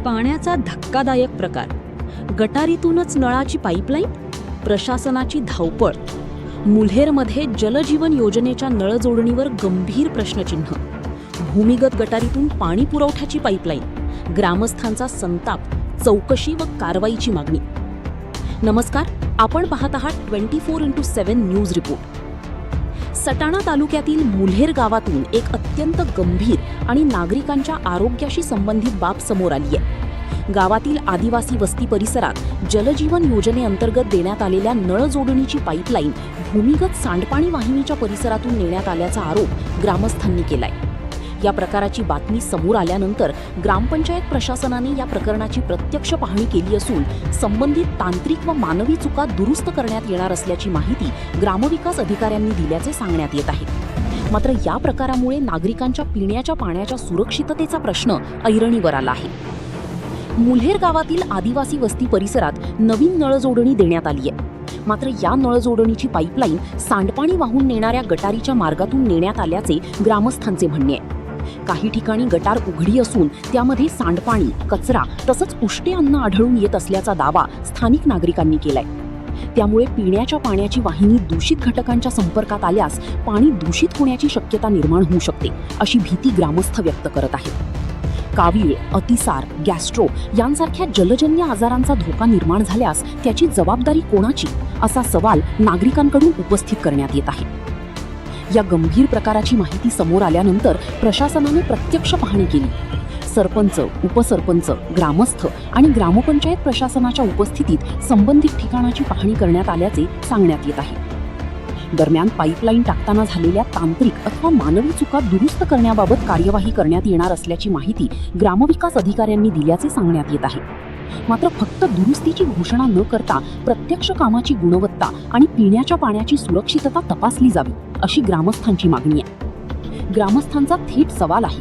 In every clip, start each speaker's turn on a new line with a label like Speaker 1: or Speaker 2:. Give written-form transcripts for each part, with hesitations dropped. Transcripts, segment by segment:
Speaker 1: पाण्याचा धक्कादायक प्रकार, गटारीतूनच नळाची पाईपलाईन, प्रशासनाची धावपळ, मुल्हेरमध्ये जलजीवन योजनेच्या नळजोडणीवर गंभीर प्रश्नचिन्ह, भूमिगत गटारीतून पाणी पुरवठ्याची पाईपलाईन, ग्रामस्थांचा संताप, चौकशी व कारवाईची मागणी. नमस्कार, आपण पाहत आहात 24x7 न्यूज रिपोर्ट. सटाणा तालुक्यातील मुल्हेर गावातून एक अत्यंत गंभीर आणि नागरिकांच्या आरोग्याशी संबंधित बाब समोर आली आहे. गावातील आदिवासी वस्ती परिसरात जलजीवन योजनेअंतर्गत देण्यात आलेल्या नळ जोडणीची पाईपलाईन भूमिगत सांडपाणी वाहिनीच्या परिसरातून नेण्यात आल्याचा आरोप ग्रामस्थांनी केलाय. या प्रकाराची बातमी समोर आल्यानंतर ग्रामपंचायत प्रशासनाने या प्रकरणाची प्रत्यक्ष पाहणी केली असून संबंधित तांत्रिक व मानवी चुका दुरुस्त करण्यात येणार असल्याची माहिती ग्रामविकास अधिकाऱ्यांनी दिल्याचे सांगण्यात येत आहे. मात्र या प्रकारामुळे नागरिकांच्या पिण्याच्या पाण्याच्या सुरक्षिततेचा प्रश्न ऐरणीवर आला आहे. मुल्हेर गावातील आदिवासी वस्ती परिसरात नवीन नळजोडणी देण्यात आली आहे. मात्र या नळजोडणीची पाईपलाईन सांडपाणी वाहून नेणाऱ्या गटारीच्या मार्गातून नेण्यात आल्याचे ग्रामस्थांचे म्हणणे आहे. काही ठिकाणी गटार उघडी असून त्यामध्ये सांडपाणी, कचरा तसंच उष्टे अन्न आढळून येत असल्याचा दावा स्थानिक नागरिकांनी केलाय. त्यामुळे पिण्याच्या पाण्याची वाहिनी दूषित घटकांच्या संपर्कात आल्यास पाणी दूषित होण्याची शक्यता निर्माण होऊ शकते, अशी भीती ग्रामस्थ व्यक्त करत आहेत. कावीळ, अतिसार, गॅस्ट्रो यांसारख्या जलजन्य आजारांचा धोका निर्माण झाल्यास त्याची जबाबदारी कोणाची, असा सवाल नागरिकांकडून उपस्थित करण्यात येत आहे. या गंभीर प्रकाराची माहिती समोर आल्यानंतर प्रशासनाने प्रत्यक्ष पाहणी केली. सरपंच, उपसरपंच, ग्रामस्थ आणि ग्रामपंचायत प्रशासनाच्या उपस्थितीत संबंधित ठिकाणाची पाहणी करण्यात आल्याचे सांगण्यात येत आहे. दरम्यान पाईपलाईन टाकताना झालेल्या तांत्रिक अथवा मानवी चुका दुरुस्त करण्याबाबत कार्यवाही करण्यात येणार असल्याची माहिती ग्रामविकास अधिकाऱ्यांनी दिल्याचे सांगण्यात येत आहे. मात्र फक्त दुरुस्तीची घोषणा न करता प्रत्यक्ष कामाची गुणवत्ता आणि पिण्याच्या पाण्याची सुरक्षितता तपासली जावी, अशी ग्रामस्थांची मागणी आहे. ग्रामस्थांचा थेट सवाल आहे,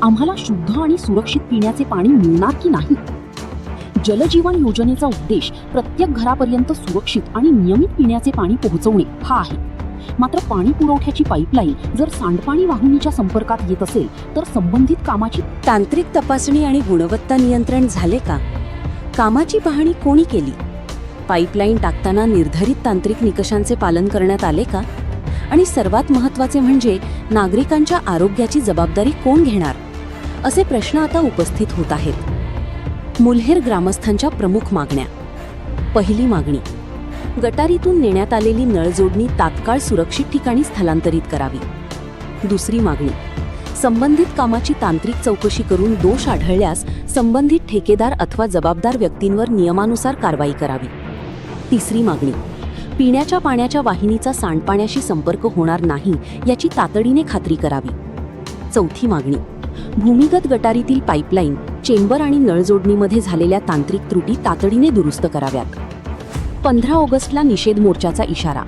Speaker 1: आम्हाला शुद्ध आणि सुरक्षित पिण्याचे पाणी मिळणार की नाही? जलजीवन योजनेचा उद्देश प्रत्येक घरापर्यंत सुरक्षित आणि नियमित पिण्याचे पाणी पोहोचवणे हा आहे. मात्र पाणी पुरवठ्याची पाईपलाईन जर सांडपाणी वाहिनीच्या संपर्कात येत असेल तर संबंधित कामाची
Speaker 2: तांत्रिक तपासणी आणि गुणवत्ता नियंत्रण झाले का? कामाची पाहणी कोणी केली? पाईपलाईन टाकताना निर्धारित तांत्रिक निकषांचे पालन करण्यात आले का? आणि सर्वात महत्त्वाचे म्हणजे नागरिकांच्या आरोग्याची जबाबदारी कोण घेणार? असे प्रश्न आता उपस्थित होत आहेत. मुल्हेर ग्रामस्थांच्या प्रमुख मागण्या. पहिली मागणी, गटारीतून नेण्यात आलेली नळजोडणी तात्काळ सुरक्षित ठिकाणी स्थलांतरित करावी. दुसरी मागणी, संबंधित कामाची तांत्रिक चौकशी करून दोष आढळल्यास संबंधित ठेकेदार अथवा जबाबदार व्यक्तींवर नियमानुसार कारवाई करावी. तिसरी मागणी, पिण्याच्या पाण्याच्या वाहिनीचा सांडपाण्याशी संपर्क होणार नाही याची तातडीने खात्री करावी. चौथी मागणी, भूमिगत गटारीतील पाईपलाईन, चेंबर आणि नळजोडणीमध्ये झालेल्या तांत्रिक त्रुटी तातडीने दुरुस्त कराव्यात. 15 ऑगस्टला निषेध मोर्चाचा इशारा.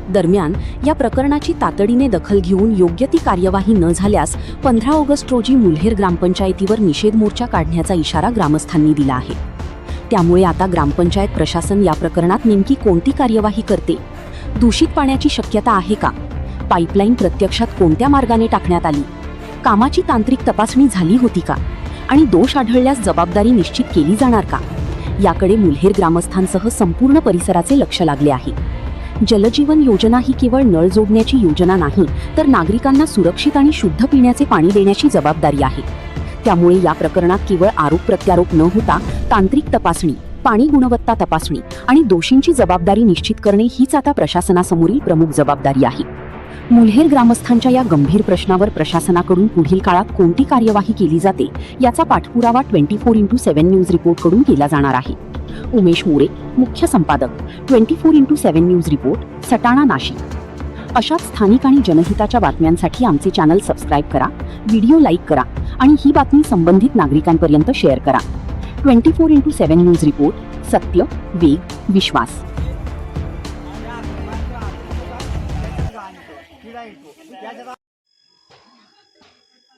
Speaker 2: दरम्यान या प्रकरणाची तातडीने दखल घेऊन योग्य ती कार्यवाही न झाल्यास 15 ऑगस्ट रोजी मुल्हेर ग्रामपंचायतीवर निषेध मोर्चा काढण्याचा इशारा ग्रामस्थांनी दिला आहे. त्यामुळे आता ग्रामपंचायत प्रशासन या प्रकरणात नेमकी कोणती कार्यवाही करते? दूषित पाण्याची शक्यता आहे का? पाईपलाईन प्रत्यक्षात कोणत्या मार्गाने टाकण्यात आली? कामाची तांत्रिक तपासणी झाली होती का? आणि दोष आढळल्यास जबाबदारी निश्चित केली जाणार का? याकडे मुल्हेर ग्रामस्थांसह संपूर्ण परिसराचे लक्ष लागले आहे. जलजीवन योजना ही केवळ नळ जोडण्याची योजना नाही, तर नागरिकांना सुरक्षित आणि शुद्ध पिण्याचे पाणी देण्याची जबाबदारी आहे. त्यामुळे या प्रकरणात केवळ आरोप प्रत्यारोप न होता तांत्रिक तपासणी, पाणी गुणवत्ता तपासणी आणि दोषींची जबाबदारी निश्चित करणे हीच आता प्रशासनासमोरील प्रमुख जबाबदारी आहे. मुल्हेर ग्रामस्थांच्या या गंभीर प्रश्नावर प्रशासनाकडून पुढील काळात कोणती कार्यवाही केली जाते याचा पाठपुरावा 24x7 न्यूज रिपोर्टकडून केला जाणार आहे. उमेश मोरे, मुख्य संपादक, 24x7 news report, Satana, Nashik. अशाच स्थानिक आणि जनहिताच्या बातम्यांसाठी आमचे चॅनल सबस्क्राईब करा, व्हिडिओ लाईक करा आणि ही बातमी संबंधित नागरिकांपर्यंत शेअर करा. 24x7 न्यूज रिपोर्ट, सत्य, वेग, विश्वास.